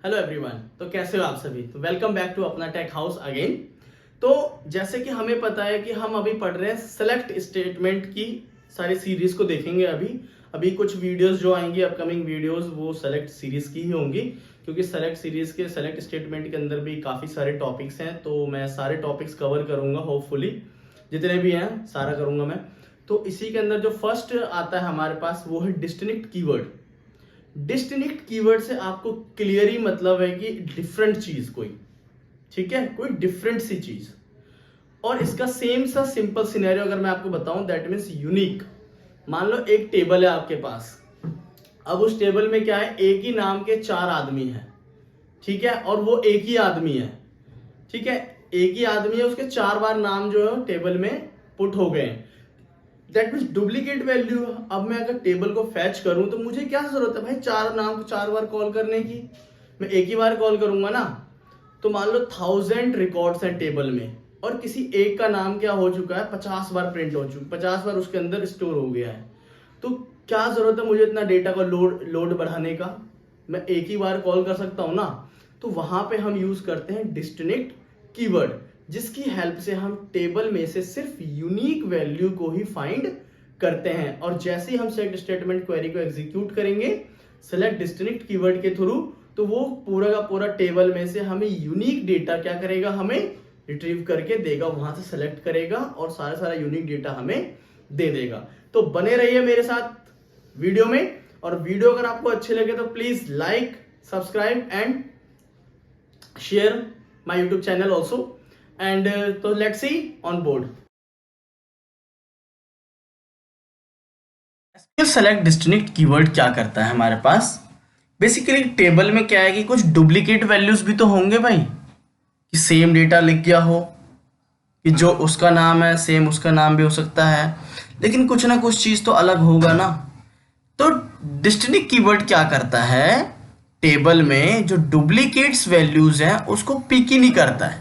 Hello everyone. तो कैसे हो आप सभी। तो वेलकम बैक टू अपना टेक हाउस अगेन। तो जैसे कि हमें पता है कि हम अभी पढ़ रहे हैं सेलेक्ट स्टेटमेंट की सारी सीरीज को देखेंगे। अभी अभी कुछ वीडियोस जो आएंगी अपकमिंग वीडियोस वो सेलेक्ट सीरीज की ही होंगी, क्योंकि सेलेक्ट सीरीज के सेलेक्ट स्टेटमेंट के अंदर भी काफ़ी सारे टॉपिक्स हैं। तो मैं सारे टॉपिक्स कवर करूंगा, होपफुली जितने भी हैं सारा करूंगा मैं। तो इसी के अंदर जो फर्स्ट आता है हमारे पास वो है डिस्टिंक्ट कीवर्ड। डिस्टिंक्ट कीवर्ड से आपको क्लियर ही मतलब है कि डिफरेंट चीज कोई, ठीक है, कोई डिफरेंट सी चीज। और इसका सेम सा सिंपल सिनेरियो अगर मैं आपको बताऊं, दैट मीन्स यूनिक। मान लो एक टेबल है आपके पास। अब उस टेबल में क्या है, एक ही नाम के 4 आदमी हैं, ठीक है, और वो एक ही आदमी है, ठीक है, एक ही आदमी है, उसके 4 बार नाम जो है टेबल में पुट हो गए। That means duplicate value. अब मैं अगर टेबल को फैच करूं तो मुझे क्या जरूरत है भाई 4 नाम को 4 बार कॉल करने की, मैं एक ही बार कॉल करूंगा ना। तो मान लो 1000 रिकॉर्ड्स हैं टेबल में और किसी एक का नाम क्या हो चुका है, 50 बार प्रिंट हो चुका, 50 बार उसके अंदर स्टोर हो गया है। तो क्या जरूरत है मुझे इतना डेटा का लोड बढ़ाने का, मैं एक ही बार कॉल कर सकता हूं ना। तो वहां पे हम यूज करते हैं डिस्टिंक्ट कीवर्ड, जिसकी हेल्प से हम टेबल में से सिर्फ यूनिक वैल्यू को ही फाइंड करते हैं। और जैसे ही हम सेलेक्ट स्टेटमेंट क्वेरी को एग्जीक्यूट करेंगे सेलेक्ट डिस्टिंक्ट कीवर्ड के थ्रू, तो वो पूरा का पूरा टेबल में से हमें यूनिक डेटा क्या करेगा, हमें रिट्रीव करके देगा, वहां से सेलेक्ट करेगा और सारा सारा यूनिक डेटा हमें दे देगा। तो बने रहिए मेरे साथ वीडियो में, और वीडियो अगर आपको अच्छे लगे तो please like, subscribe and share my YouTube channel also. And तो let's see on board. SQL select distinct keyword क्या करता है हमारे पास, बेसिकली टेबल में क्या है कि कुछ डुप्लीकेट वैल्यूज भी तो होंगे भाई, कि सेम डेटा लिख गया हो, कि जो उसका नाम है सेम उसका नाम भी हो सकता है, लेकिन कुछ ना कुछ चीज तो अलग होगा ना। तो डिस्टिंक्ट कीवर्ड क्या करता है, टेबल में जो डुप्लीकेट्स वैल्यूज हैं उसको पिक ही नहीं करता है।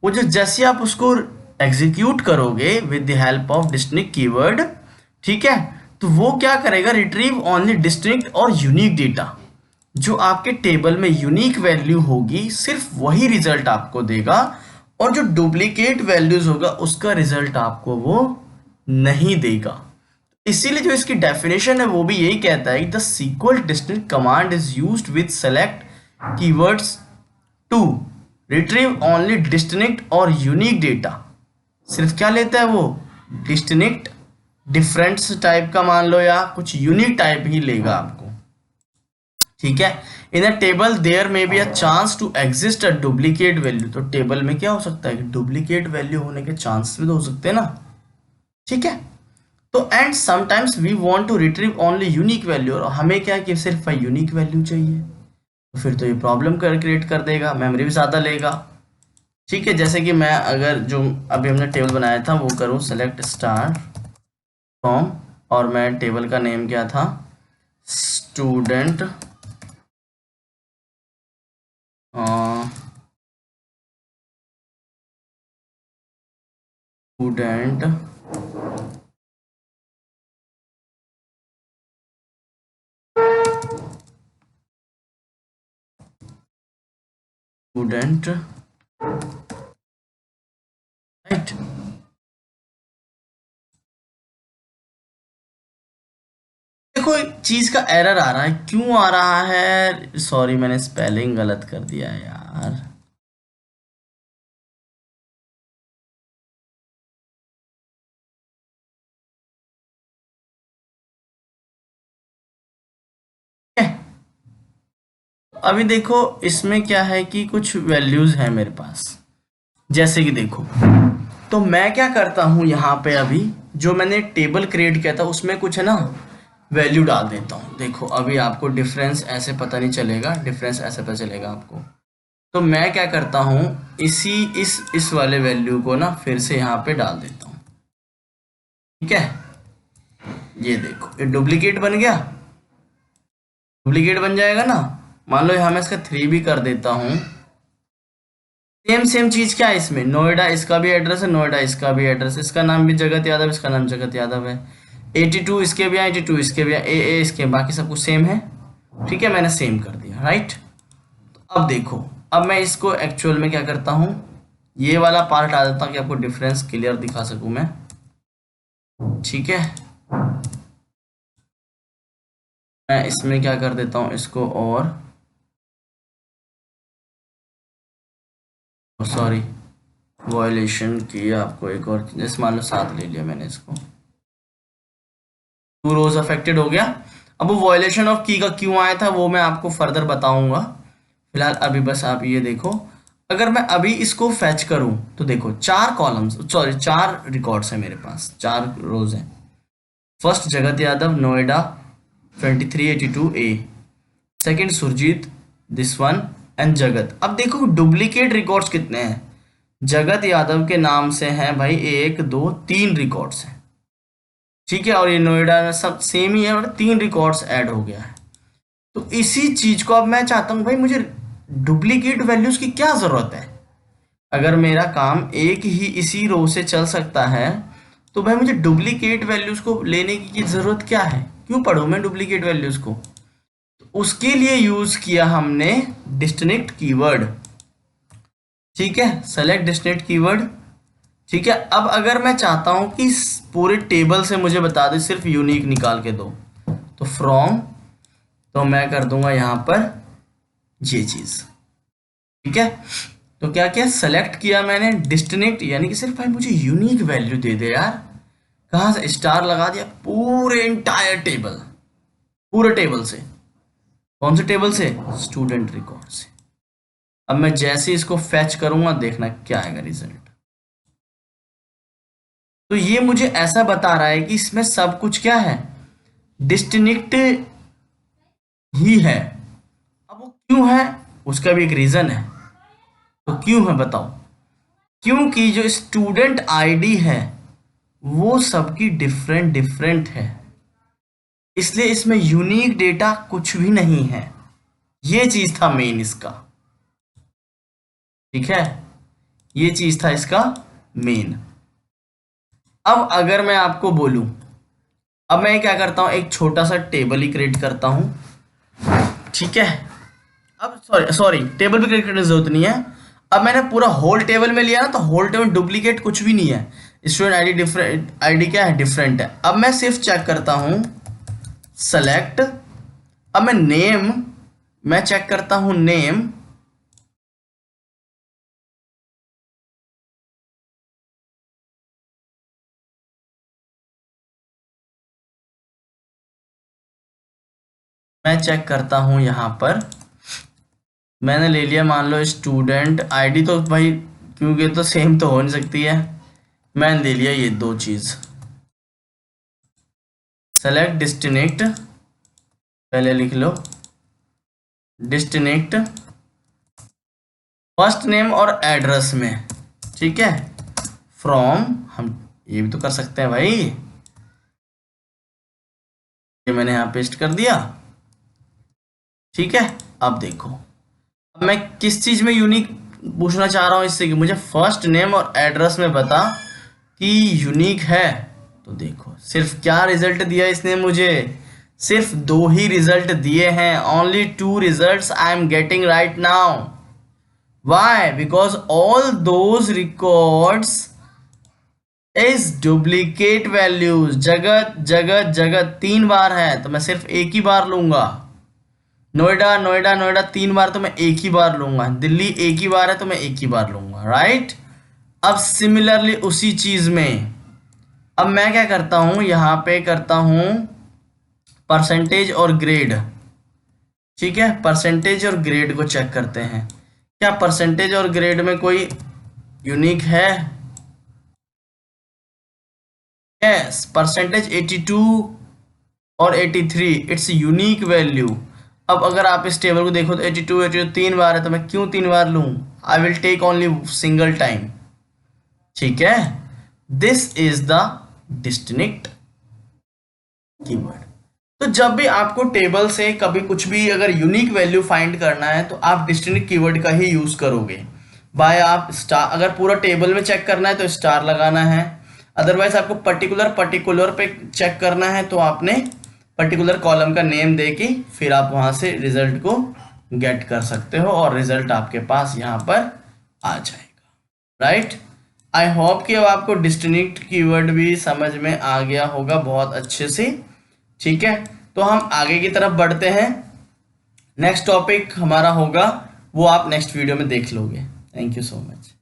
वो जो जैसे आप उसको एग्जीक्यूट करोगे with the help of distinct keyword, ठीक है, तो वो क्या करेगा, रिट्रीव ओनली डिस्टिंक्ट और यूनिक डेटा। जो आपके टेबल में यूनिक वैल्यू होगी सिर्फ वही रिजल्ट आपको देगा, और जो डुप्लीकेट वैल्यूज होगा उसका रिजल्ट आपको वो नहीं देगा। इसीलिए जो इसकी डेफिनेशन है वो भी यही कहता है कि the SQL distinct command is used with select keywords to retrieve only distinct और यूनिक डेटा। सिर्फ क्या लेता है वो, डिस्टिंक्ट, डिफरेंट टाइप का मान लो या कुछ यूनिक टाइप ही लेगा आपको, ठीक है। In a table there may be a chance to exist a duplicate value. तो टेबल में क्या हो सकता है कि डुप्लीकेट वैल्यू होने के चांस भी तो हो सकते हैं ना, ठीक है। तो and sometimes we want to retrieve only unique value, और हमें क्या है कि सिर्फ यूनिक वैल्यू चाहिए, तो फिर तो ये प्रॉब्लम क्रिएट कर देगा, मेमोरी भी ज़्यादा लेगा, ठीक है। जैसे कि मैं अगर जो अभी हमने टेबल बनाया था वो करूँ सेलेक्ट स्टार फ्रॉम, और मैं टेबल का नेम क्या था, स्टूडेंट स्टूडेंट स्टूडेंट राइट। देखो एक चीज का एरर आ रहा है, क्यों आ रहा है, सॉरी मैंने स्पेलिंग गलत कर दिया है यार। अभी देखो इसमें क्या है कि कुछ वैल्यूज है मेरे पास, जैसे कि देखो, तो मैं क्या करता हूं यहाँ पे, अभी जो मैंने टेबल क्रिएट किया था उसमें कुछ है ना वैल्यू डाल देता हूँ। देखो अभी आपको डिफरेंस ऐसे पता नहीं चलेगा, डिफरेंस ऐसे पता चलेगा आपको। तो मैं क्या करता हूँ, इसी इस वाले वैल्यू को ना फिर से यहाँ पे डाल देता हूँ, ठीक है। ये देखो ये डुप्लीकेट बन गया, डुप्लीकेट बन जाएगा ना। मान लो यहाँ मैं इसका 3 भी कर देता हूँ, सेम चीज क्या है इसमें, नोएडा इसका भी एड्रेस है, नोएडा इसका भी एड्रेस है, इसका नाम भी जगत यादव, इसका नाम जगत यादव है, 82 इसके भी है, 82 इसके भी है, ए इसके, बाकी सब कुछ सेम है, ठीक है, मैंने सेम कर दिया, राइट। अब देखो, अब मैं इसको एक्चुअल में क्या करता हूँ, ये वाला पार्ट आ जाता हूँ कि आपको डिफरेंस क्लियर दिखा सकूं मैं। ठीक है, मैं इसमें क्या कर देता हूँ इसको, और सॉरी वॉयलेशन की आपको एक और, जैसे मान लो 7 ले लिया मैंने इसको, 2 रोज अफेक्टेड हो गया। अब वो वॉयलेशन ऑफ की का क्यों आया था वो मैं आपको फर्दर बताऊंगा, फिलहाल अभी बस आप ये देखो। अगर मैं अभी इसको फैच करूं तो देखो 4 कॉलम्स, सॉरी 4 रिकॉर्ड्स हैं मेरे पास, 4 रोज हैं। First Jagat Yadav Noida 2382 A, second Surjit this one and Jagat. अब देखो डुप्लीकेट रिकॉर्ड्स कितने हैं, जगत यादव के नाम से हैं भाई 1 2 3 रिकॉर्ड्स हैं। ठीक है, और ये नोएडा में सब सेम ही है और 3 रिकॉर्ड्स ऐड हो गया है। तो इसी चीज को अब मैं चाहता हूँ भाई मुझे डुप्लीकेट वैल्यूज की क्या जरूरत है। अगर मेरा काम एक ही इसी रो से चल सकता है तो भाई मुझे डुप्लीकेट वैल्यूज को लेने की जरूरत क्या है, क्यों पढ़ूं मैं डुप्लीकेट वैल्यूज को। तो उसके लिए यूज किया हमने डिस्टिंक्ट कीवर्ड। ठीक है, सेलेक्ट डिस्टिंक्ट कीवर्ड। ठीक है, अब अगर मैं चाहता हूं कि पूरे टेबल से मुझे बता दे सिर्फ यूनिक निकाल के दो, तो फ्रॉम, तो मैं कर दूंगा यहां पर ये चीज। ठीक है, तो क्या क्या सेलेक्ट किया मैंने, डिस्टिंक्ट, यानी कि सिर्फ भाई मुझे यूनिक वैल्यू दे दे यार। कहां से स्टार लगा दिया, पूरे इंटायर टेबल, पूरे टेबल से। कौन से टेबल से, स्टूडेंट रिकॉर्ड से। अब मैं जैसे इसको फैच करूंगा देखना क्या आएगा रिजल्ट। तो ये मुझे ऐसा बता रहा है कि इसमें सब कुछ क्या है, डिस्टिंक्ट ही है। अब वो क्यों है उसका भी एक रीजन है। तो क्यों है बताओ, क्योंकि जो स्टूडेंट आईडी है वो सबकी डिफरेंट डिफरेंट है, इसलिए इसमें यूनिक डेटा कुछ भी नहीं है। ये चीज था मेन इसका। ठीक है, ये चीज था इसका मेन। अब अगर मैं आपको बोलूं, अब मैं क्या करता हूं, एक छोटा सा टेबल ही क्रिएट करता हूं। ठीक है, अब सॉरी टेबल भी क्रिएट करने की जरूरत नहीं है। अब मैंने पूरा होल टेबल में लिया ना, तो होल टेबल डुप्लीकेट कुछ भी नहीं है, स्टूडेंट आईडी डिफरेंट, आईडी क्या है, डिफरेंट है। अब मैं सिर्फ चेक करता हूं सेलेक्ट, अब मैं नेम, मैं चेक करता हूं नेम, मैं चेक करता हूं यहां पर, मैंने ले लिया मान लो स्टूडेंट आईडी, तो भाई क्योंकि तो सेम तो हो नहीं सकती है, मैंने ले लिया ये 2 चीज। सेलेक्ट डिस्टिंक्ट, पहले लिख लो डिस्टिंक्ट फर्स्ट नेम और एड्रेस में। ठीक है, फ्रॉम, हम ये भी तो कर सकते हैं भाई, ये मैंने यहां पेस्ट कर दिया। ठीक है, अब देखो, अब मैं किस चीज में यूनिक पूछना चाह रहा हूं इससे, कि मुझे फर्स्ट नेम और एड्रेस में बता कि यूनिक है। तो देखो सिर्फ क्या रिजल्ट दिया इसने मुझे, सिर्फ 2 ही रिजल्ट दिए हैं, only 2 results I am getting right now. Why, because all those records is duplicate values. जगत जगत जगत 3 बार है तो मैं सिर्फ एक ही बार लूंगा, नोएडा नोएडा नोएडा 3 बार तो मैं एक ही बार लूंगा, दिल्ली एक ही बार है तो मैं एक ही बार लूंगा, राइट। अब सिमिलरली उसी चीज में अब मैं क्या करता हूं, यहां पे करता हूं परसेंटेज और ग्रेड। ठीक है, परसेंटेज और ग्रेड को चेक करते हैं, क्या परसेंटेज और ग्रेड में कोई यूनिक है। यस, परसेंटेज 82 और 83 इट्स यूनिक वैल्यू। अब अगर आप इस टेबल को देखो तो 82 82 3 बार है, तो मैं क्यों 3 बार लूं, I will take only single time. ठीक है, this is the distinct keyword. तो जब भी आपको टेबल से कभी कुछ भी अगर यूनिक वैल्यू फाइंड करना है तो आप डिस्टिंक्ट कीवर्ड का ही यूज करोगे। बाय आप स्टार, अगर पूरा टेबल में चेक करना है तो स्टार लगाना है, अदरवाइज आपको पर्टिकुलर पे चेक करना है तो आपने पर्टिकुलर कॉलम का नेम दे के फिर आप वहां से रिजल्ट को गेट कर सकते हो और रिजल्ट आपके पास यहाँ पर आ जाएगा, राइट। आई होप कि अब आपको डिस्टिंक्ट कीवर्ड भी समझ में आ गया होगा बहुत अच्छे से, ठीक है। तो हम आगे की तरफ बढ़ते हैं। नेक्स्ट टॉपिक हमारा होगा, वो आप नेक्स्ट वीडियो में देख लोगे। Thank you so much.